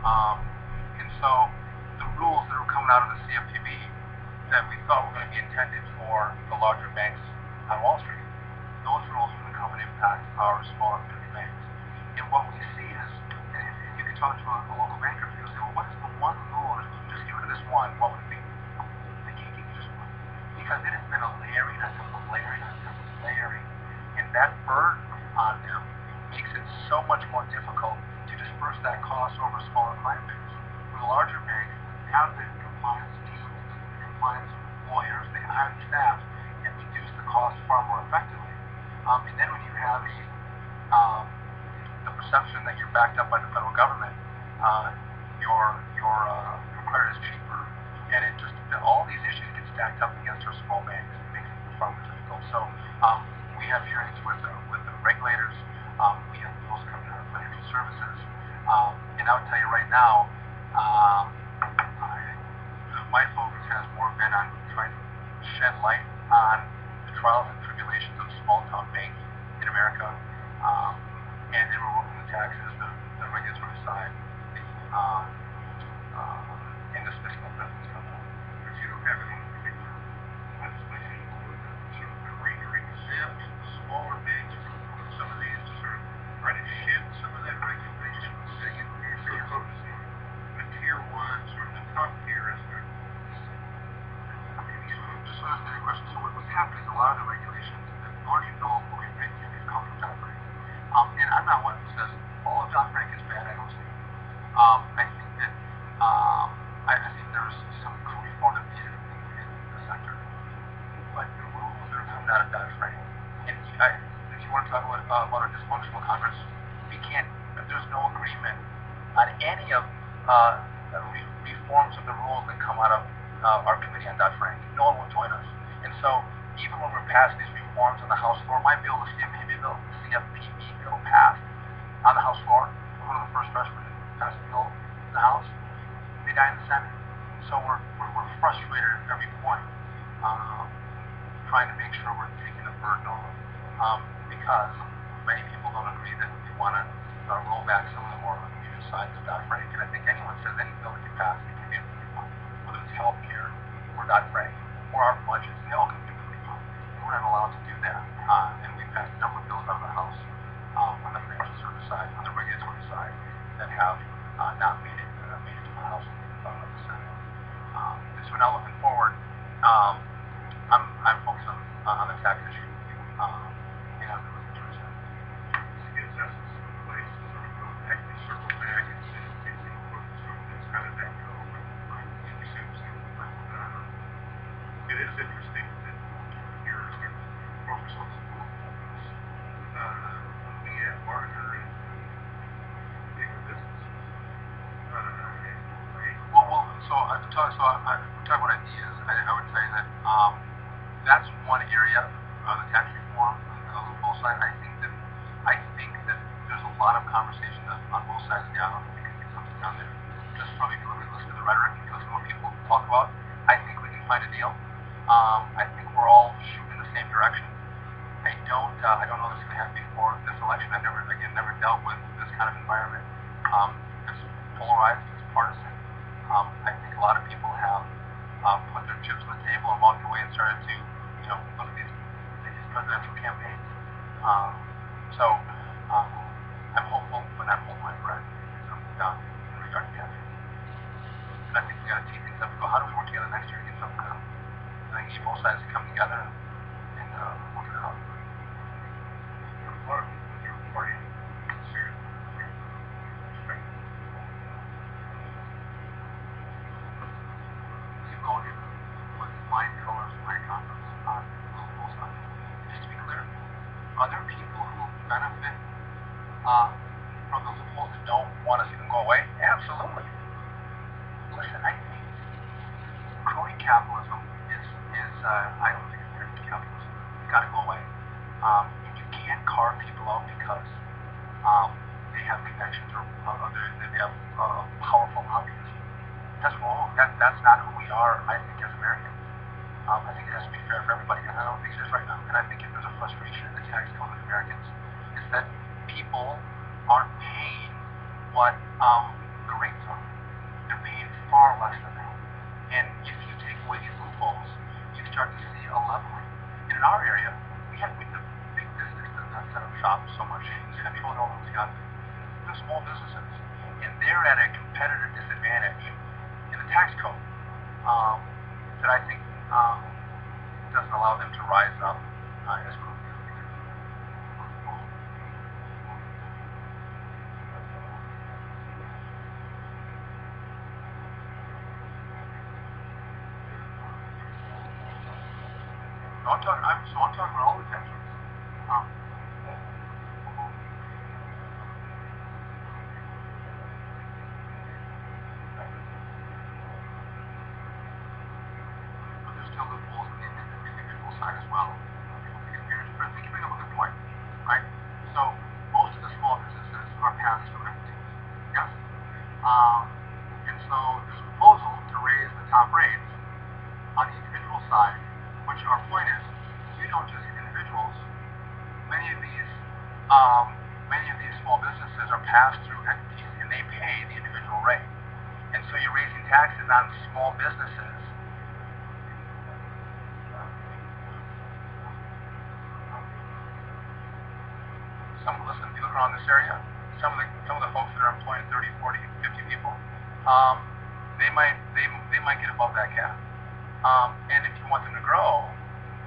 Um, and so the rules that were coming out of the CFPB that we thought were going to be intended for the larger banks on Wall Street, those rules are going to come and impact our smaller community banks. And what we see is, and if you could talk to a local banker, you'll say, well, what is the one rule? If you just get rid of this one, what would it be? They can't give you just one. Because it has been a layering on top of layering on top of layering. And that burden on them makes it so much more difficult to disperse that cost over a smaller client base. For the larger banks, they have the compliance teams, the compliance lawyers, they hire the staff, and reduce the cost far more effectively. And then when you have the perception that you're backed up by the federal government, your credit is cheaper, and it just all these issues get stacked up against our small banks. It makes it far more difficult. So we have hearings with the regulators. We have bills coming out of financial services, and I would tell you right now, my focus has more been on trying to shed light on the trials and tribulations of small town banks in America, and then removing the taxes, the regulatory side, um, and this fiscal investments coming up. But you don't have any particular legislation to create or exempt smaller banks from some of these to sort of try to shift some of that regulation. So you're sort of focusing on the tier one, sort of the top tier as the Just to answer your question, so what's happening is a lot of the regulations that already know okay, regulations come from Dodd-Frank. And I'm not one who says all of Dodd-Frank is bad. I don't see. I think that I think there's some reform that needed in the sector, but the rules that are coming out of Dodd-Frank, and if you want to talk about a dysfunctional Congress, we can't. There's no agreement on any of reforms of the rules that come out of our committee on Dodd-Frank. No one will join us, and so even when we're passing these reforms on the House floor, my bill, the CFPB bill passed on the House floor. We're one of the first freshmen to pass a bill in the House. They die in the Senate. So we're frustrated at every point, trying to make sure we're taking the burden off, because many people don't agree that we want to roll back some of the more unusual sides of Dodd-Frank. And I think anyone says any bill that you pass, it can be improved on, whether it's healthcare or Dodd-Frank or our budgets, they all can be improved on. And we're not allowed to do that. And we passed a number of bills out of the House on the financial service side, on the regulatory side, that have not made it to the House the Senate. And so now looking forward, I'm focused on the tax issue and on the regulatory side. this gives us some place to sort of go back and circle back and see sort of this, how did that go? It is interesting that you're focused on the rules, looking at larger and bigger businesses. So we're talking about ideas. I would say that that's one area of the tax reform on the loophole side. I think that there's a lot of conversation on both sides of the aisle. I think it comes down there. Just probably if you listen to the rhetoric, if you listen to what people talk about, I think we can find a deal. I think we're all shooting in the same direction. I don't know this is going to happen before this election. I've never dealt with this kind of environment. It's polarized, it's partisan. I think a lot of people have put their chips on the table and walked away and started to, look at these presidential campaigns. So I'm hopeful, but not holding my breath. Something done in regard to taxes. And I think we got to tee things up and go, how do we work together next year to get something done? I think both sides come together and work it out. A lot of people in your party consider perspective. We can go in with line colors for my conference on both sides. And just to be clear, other people who benefit from the loopholes that don't want to see them go away, absolutely. Listen, I think crony capitalism is I don't think it's American capitalism. It's got to go away. And you can't carve people out because they have connections or they have powerful lobbyists. That's wrong. That's not who we are, I think, as Americans. I think it has to be fair for everybody, and I don't think it is right now. And I think if there's a frustration in the tax code with Americans, is that people aren't paying what the rates are. nothing. The small businesses, and they're at a competitive disadvantage in the tax code that I think doesn't allow them to rise up as quickly as they do. I'm talking about all the tax rates. But there's still loopholes in the individual side as well. People take advantage. But I think you bring up a good point, right? So most of the small businesses are passed through entities. Yes. And so there's a proposal to raise the top rates on the individual side, which our point is, you don't just hit individuals. Many of these small businesses are passed through entities, and they pay the individual rate. And so you're raising taxes on small businesses. Listen, if you look around this area, some of the folks that are employing 30, 40, 50 people, they might get above that cap. And if you want them to grow,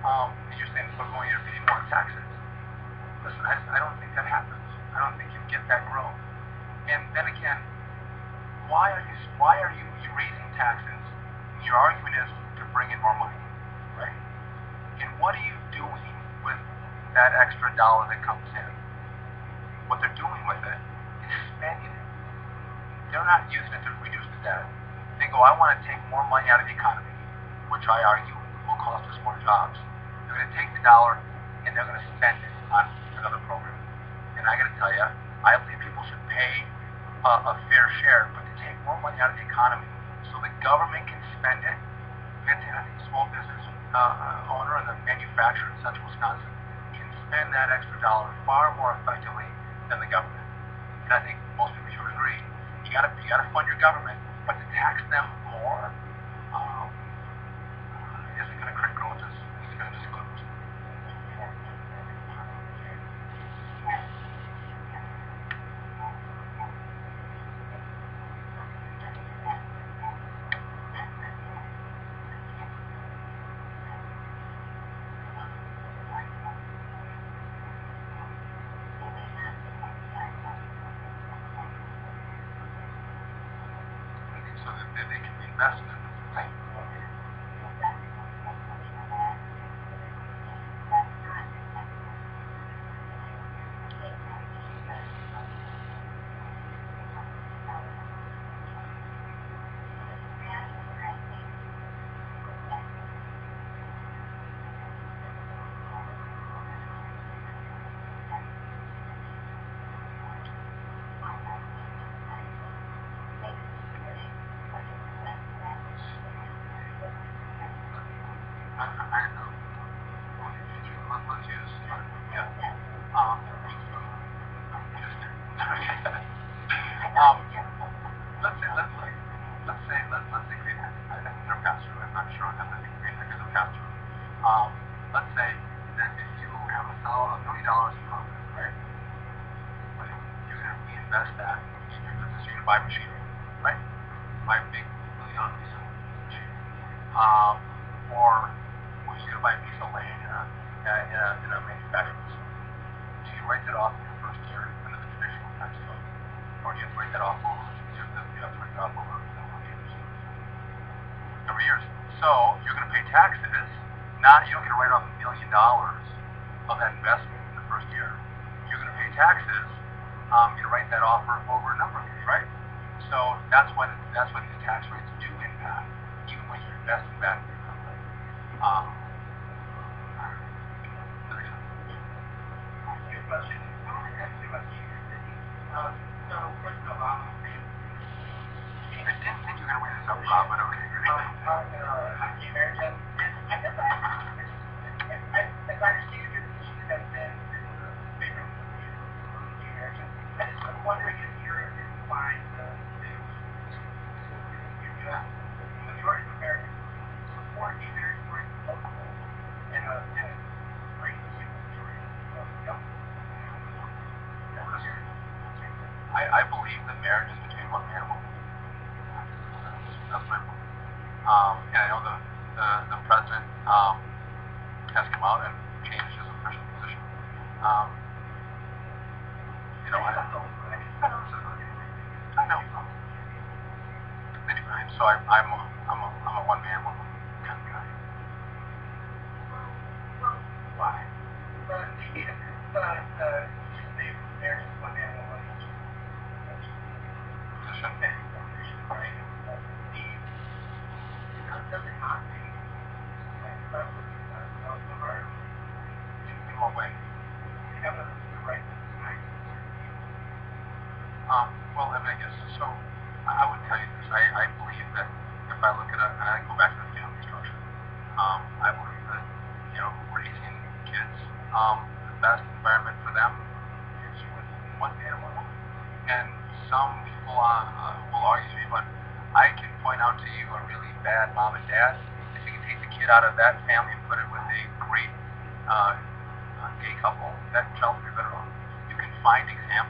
and you're saying we're going to pay more taxes, listen, I don't think that happens. I don't think you get that growth. And then again, why are you raising taxes? Your argument is to bring in more money, right? And what are you doing with that extra dollar that comes in? What they're doing with it is spending it. They're not using it to reduce the debt. They go, I want to take more money out of the economy, which I argue will cost us more jobs. They're going to take the dollar and they're going to spend it on another program. And I got to tell you, I believe people should pay a fair share, but to take more money out of the economy so the government can spend it. Fantastic. Small business owner and the manufacturer in central Wisconsin can spend that extra dollar far more effectively than the government. And I think most people should agree. You got to fund your government, but to tax them more isn't going to create growth. It's going to just go. So that they can be invested in. Right? Let's use, yeah. Let's say green heck. I think they're pass through. I'm not sure on that. I think green heck is a pass through. Let's say that if you have $1 million in profit, right? But you're going to reinvest that in your business. You're going to buy machinery, right? Buy a big $1 million piece of machinery. Or you're going to buy a piece of land in a manufacturing facility. Do you write that off in your first year under the traditional tax code? Or do you have to write that off over years? Over years. So you're going to pay taxes. You don't get to write off $1 million of that investment in the first year. You're going to pay taxes. You write that off over a number of years, right? So that's why these tax rates do impact, even when you're investing back in your company. Good question. I didn't think you were going to bring this up, Rob, but okay. American, I guess as I understand your position has been favor of the Americans. I just was wondering if you're inclined to majority of Americans support the American right to vote and a great majority of government. I believe that marriage is between one man and one woman. That's my belief. And I know the president has come out and changed his official position. Um, you know, I know. Many times. So I'm a one man, one woman kind of guy. Why? But marriage is one man, one wife. Position. Right? Does it not make preference of the heart? In what way? Have the right to decide for certain people. Well, I mean, I guess so. I would tell you this. I believe that if I look at and I go back to the family structure. I believe that raising kids, the best environment for them is with one man and one woman. And some people will argue with me, but I can point out to you a really bad mom and dad. If you can take the kid out of that family and put it with a great gay couple, that child will be better off. You can find examples.